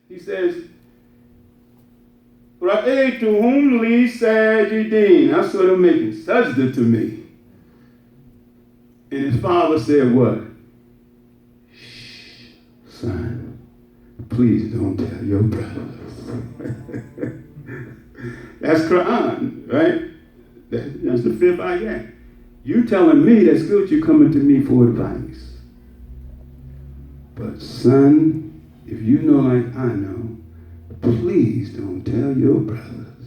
He says, Ra'aytuhum li sajidin. I saw them making sajda to me. And his father said what? Shh, son, please don't tell your brothers. That's Quran, right? That's the 5th ayat. You telling me that's good, you coming to me for advice. But son, if you know like I know, please don't tell your brothers.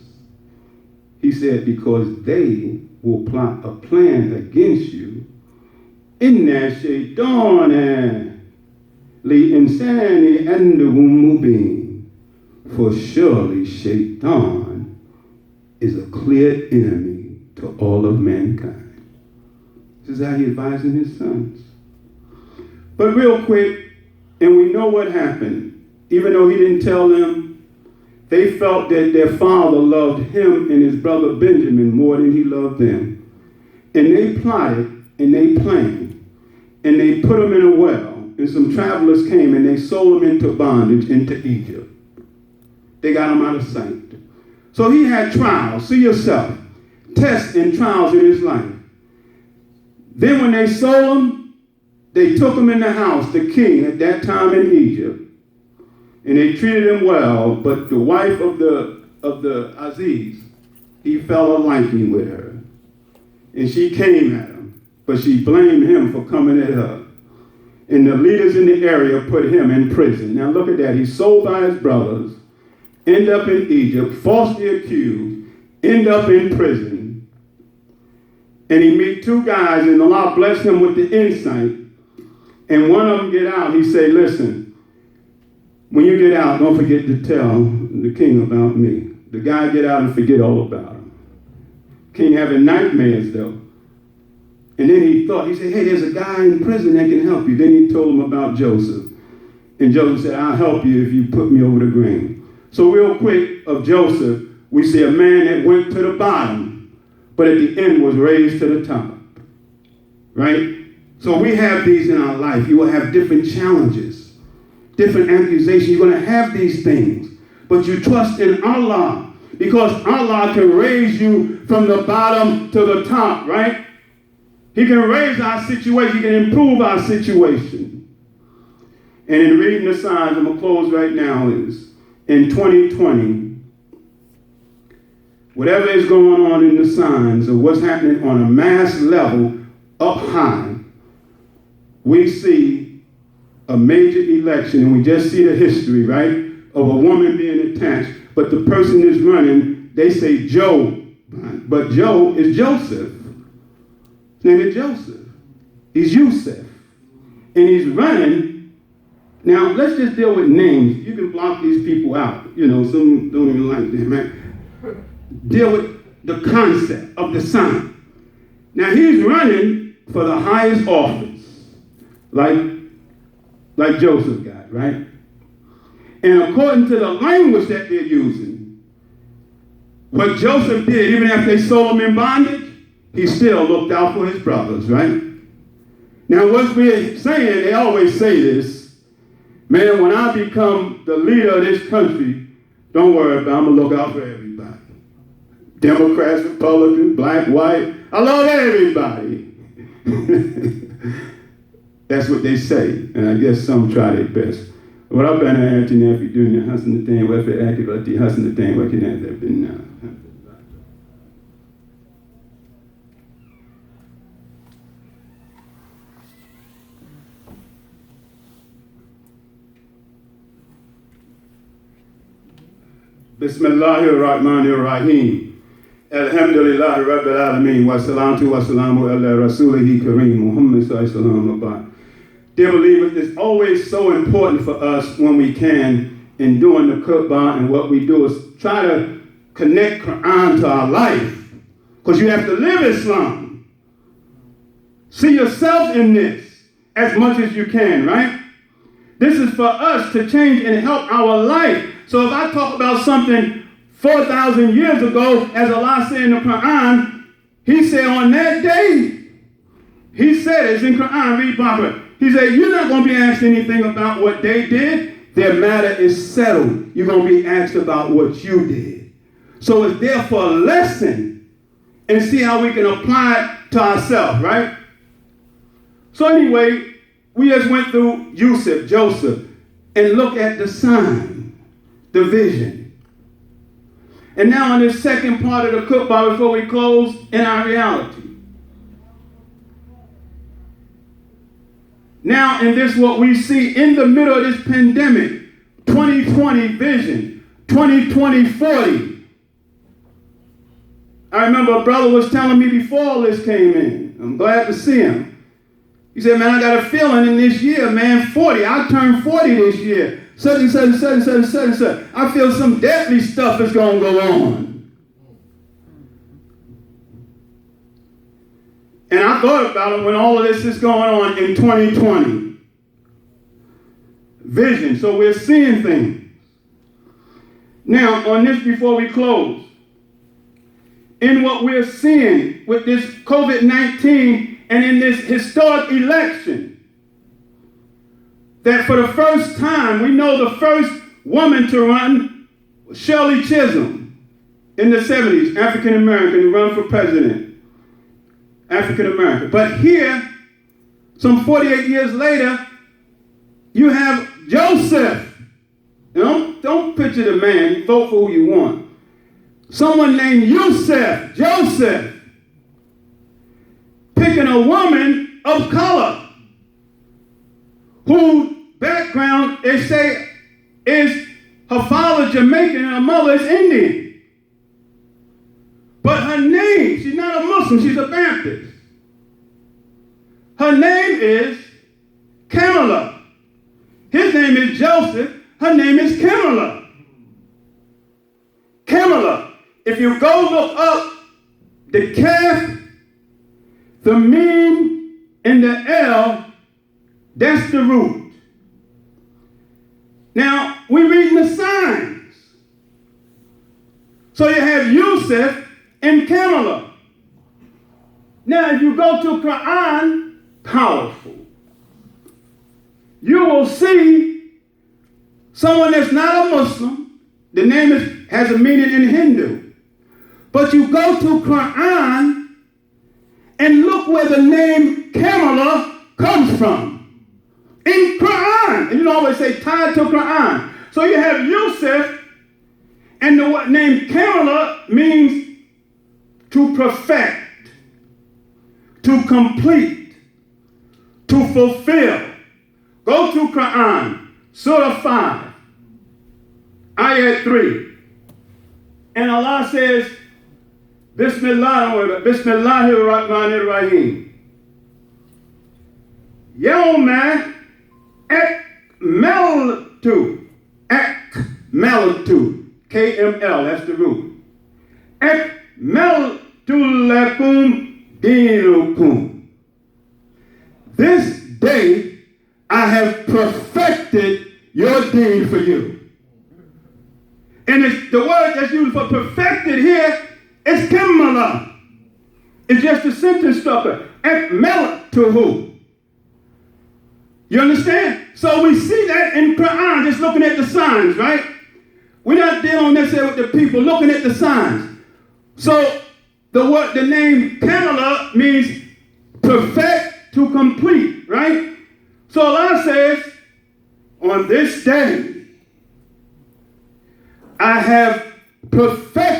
He said, because they will plot a plan against you. Inna shaytana li insani anduhum mubin. For surely shaitan is a clear enemy to all of mankind. This is how he advising his sons. But real quick, and we know what happened. Even though he didn't tell them, they felt that their father loved him and his brother Benjamin more than he loved them. And they plotted and they planned. And they put him in a well. And some travelers came and they sold him into bondage into Egypt. They got him out of sight. So he had trials. See yourself. Tests and trials in his life. Then when they sold him, they took him in the house, the king at that time in Egypt. And they treated him well, but the wife of the Aziz, he fell a liking with her. And she came at him, but she blamed him for coming at her. And the leaders in the area put him in prison. Now look at that. He's sold by his brothers, end up in Egypt, falsely accused, end up in prison. And he meet 2 guys, and Allah blessed him with the insight. And one of them get out. He say, listen, when you get out, don't forget to tell the king about me. The guy get out and forget all about him. King having nightmares, though. And then he said, hey, there's a guy in prison that can help you. Then he told him about Joseph. And Joseph said, I'll help you if you put me over the grain. So real quick of Joseph, we see a man that went to the bottom, but at the end was raised to the top. Right? So we have these in our life. You will have different challenges, different accusations. You're going to have these things. But you trust in Allah, because Allah can raise you from the bottom to the top, right? He can raise our situation. He can improve our situation. And in reading the signs, I'm going to close right now, is in 2020, whatever is going on in the signs of what's happening on a mass level up high, we see a major election, and we just see the history, right, of a woman being attached, but the person is running, they say Joe, but Joe is Joseph. His name is Joseph. He's Yusuf. And he's running. Now, let's just deal with names. You can block these people out. You know, some don't even like them, right? Deal with the concept of the sign. Now, he's running for the highest office, like Joseph got, right? And according to the language that they're using, what Joseph did, even after they sold him in bondage, he still looked out for his brothers, right? Now, what we're saying, they always say this, man, when I become the leader of this country, don't worry about it, I'm going to look out for everybody. Democrats, Republicans, black, white, I love everybody. That's what they say, and I guess some try their best. What I've been at you if you're doing your husband the thing, what if you're active, the husband the thing, what can that be now? Bismillahir Rahmanir Rahim. Alhamdulillahi Rabbil Alameen. Wa salatu wa salamu ala Rasulihi Kareem Muhammad sallallahu alaihi wasallam. Dear believers, it's always so important for us when we can in doing the khutbah, and what we do is try to connect Quran to our life, because you have to live Islam. See yourself in this as much as you can, right? This is for us to change and help our life. So if I talk about something 4,000 years ago, as Allah said in the Quran, He said on that day, He said, it's in Quran, read Barbara. He said, you're not going to be asked anything about what they did. their matter is settled. You're going to be asked about what you did. So it's therefore a lesson, and see how we can apply it to ourselves, right? So anyway, we just went through Joseph, and look at the sign, the vision. And now in this second part of the khutbah, before we close, in our reality. Now in this, what we see in the middle of this pandemic, 2020 vision, 2020 40. I remember a brother was telling me before all this came in. I'm glad to see him. He said, man, I got a feeling in this year, man, 40. I turned 40 this year. Such. I feel some deadly stuff is going to go on. And I thought about it when all of this is going on in 2020. Vision. So we're seeing things. Now, on this, before we close, in what we're seeing with this COVID-19 and in this historic election, that for the first time, we know the first woman to run was Shirley Chisholm in the 70s, African American, to run for president, African American. But here, some 48 years later, you have Joseph. Don't picture the man, you vote for who you want. Someone named Joseph, picking a woman of color, whose background, they say, is her father Jamaican and her mother is Indian. But her name, she's not a Muslim, she's a Baptist. Her name is Kamala. His name is Joseph, her name is Kamala. Kamala. If you go look up the Kaf, the Meme, and the L, that's the root. Now, we're reading the signs. So you have Yusuf and Kamala. Now, if you go to Quran, powerful. You will see someone that's not a Muslim. The name has a meaning in Hindu. But you go to Quran and look where the name Kamala comes from. In Quran. And you always say tied to Quran. So you have Yusuf, and the name Kamala means to perfect, to complete, to fulfill. Go to Quran, Surah 5, Ayat 3. And Allah says, Bismillahir Rahmanir Rahim. Yawma akmaltu. KML, that's the root. Akmaltu lakum dinukum. This day I have perfected your deed for you. And it's the word that's used for perfected here is Kamala. It's just a sentence structure. Akmaltuhu. You understand? So we see that in Quran, just looking at the signs, right? We're not dealing necessarily with the people, looking at the signs. So the name Kamala means perfect, to complete, right? So Allah says, on this day, I have perfected